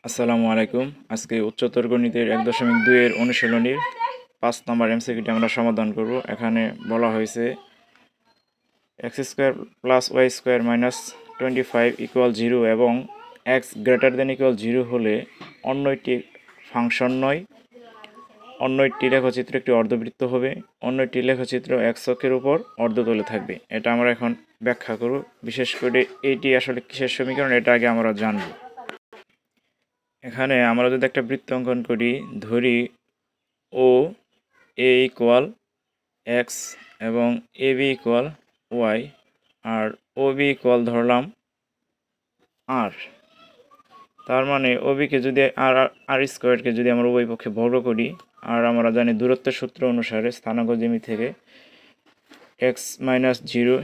আসসালামু আলাইকুম। আজকে উচ্চতর গণিতের 1.2 এর অনুশীলনীর 5 নম্বর এমসিকিউটি আমরা সমাধান করব। এখানে বলা হয়েছে x² + y² - 25 = 0 এবং x > 0 হলে অন্য একটি ফাংশন নয়, অন্য একটি লেখচিত্র একটি অর্ধবৃত্ত হবে, অন্য একটি লেখচিত্র x অক্ষের উপর অর্ধতলে থাকবে। এটা আমরা এখন ব্যাখ্যা করব। বিশেষ করে এটি আসলে কিসের সমীকরণ এটা আগে আমরা জানব। এখানে আমরা যদি একটা বৃত্ত অঙ্কন করি, ধরি ও এ ইকুয়াল এক্স এবং A B equal Y R O B equal ধরলাম আর। তার মানে ও বিকে যদি আর স্কোয়ারকে যদি আমরা উভয় পক্ষে বর্গ করি, আর আমরা জানি দূরত্বের সূত্র অনুসারে স্থানাঙ্ক জিমি থেকে x - 0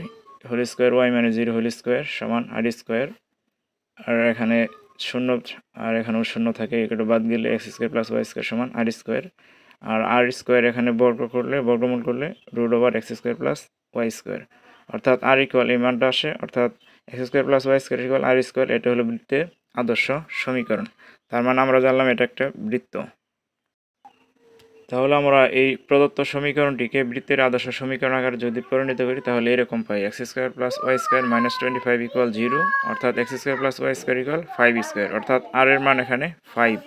whole square y - 0 whole square সমান আর স্কোয়ার। আর এখানে শূন্য, আর এখানেও শূন্য থাকে, এটা বাদ গেলে x² + y² সমান আর স্কোয়ার। আর আর স্কোয়ার এখানে বর্গমূল করলে √x² + y², অর্থাৎ আর ইকুয়াল এই মানটা আসে, অর্থাৎ x² + y² = আর স্কোয়ার। এটা হলো বৃত্তের আদর্শ সমীকরণ। তার মানে আমরা জানলাম এটা একটা বৃত্ত। তাহলে আমরা এই প্রদত্ত সমীকরণটিকে বৃত্তের আদর্শ সমীকরণ আকারে যদি পরিণত করি তাহলে এরকম পাই x² + y² - 25 = 0, অর্থাৎ x² + y² = 5², অর্থাৎ আর এর মান এখানে 5।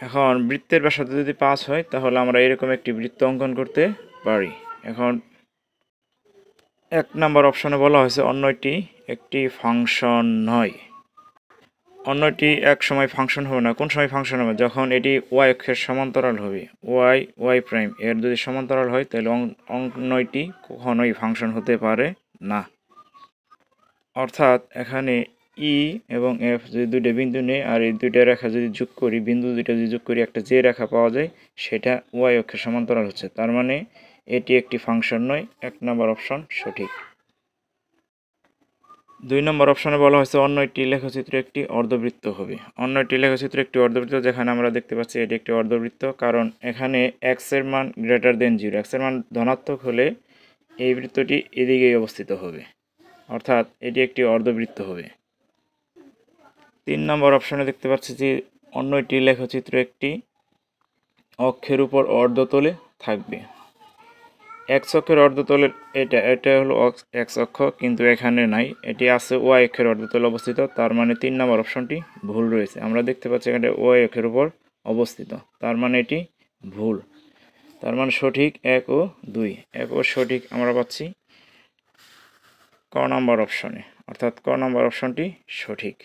এখন বৃত্তের ব্যাসার্ধ যদি 5 হয় তাহলে আমরা এরকম একটি বৃত্ত অঙ্কন করতে পারি। এখন 1 নম্বর অপশনে বলা হয়েছে অন্যটি একটি ফাংশন নয়। অন্যটি এক সময় ফাংশন হবে না। কোন সময় ফাংশন হবে? যখন এটি ওয়াই অক্ষের সমান্তরাল হবে। ওয়াই প্রাইম এর যদি সমান্তরাল হয় তাহলে অন্যটি কখনোই ফাংশন হতে পারে না। অর্থাৎ এখানে ই এবং এফ যদি দুইটা বিন্দু নেই আর এই দুইটা রেখা যদি যোগ করি, বিন্দু দুইটা যদি যোগ করি, একটা যে রেখা পাওয়া যায় সেটা ওয়াই অক্ষের সমান্তরাল হচ্ছে। তার মানে এটি একটি ফাংশন নয়। 1 নম্বর অপশন সঠিক। 2 নম্বর অপশনে বলা হয়েছে অন্য একটি লেখচিত্র একটি অর্ধবৃত্ত হবে। অন্য একটি লেখচিত্র একটি অর্ধবৃত্ত, যেখানে আমরা দেখতে পাচ্ছি এটি একটি অর্ধবৃত্ত, কারণ এখানে x এর মান > 0, x এর মান ধনাত্মক হলে এই বৃত্তটি এদিকেই অবস্থিত হবে, অর্থাৎ এটি একটি অর্ধবৃত্ত হবে। 3 নম্বর অপশনে দেখতে পাচ্ছি যে অন্য একটি লেখচিত্র একটি অক্ষের উপর অর্ধতলে থাকবে। এক্স অক্ষের অর্ধতলের এটা হলো এক্স অক্ষ, কিন্তু এখানে নাই, এটি আছে ওয়াই অক্ষের অর্ধতলে অবস্থিত। তার মানে 3 নম্বর অপশনটি ভুল রয়েছে। আমরা দেখতে পাচ্ছি এখানে ওয়াই অক্ষের উপর অবস্থিত, তার মানে এটি ভুল। তার মানে সঠিক 1 ও 2। 1 ও সঠিক আমরা পাচ্ছি ক নম্বর অপশনে, অর্থাৎ ক নম্বর অপশনটি সঠিক।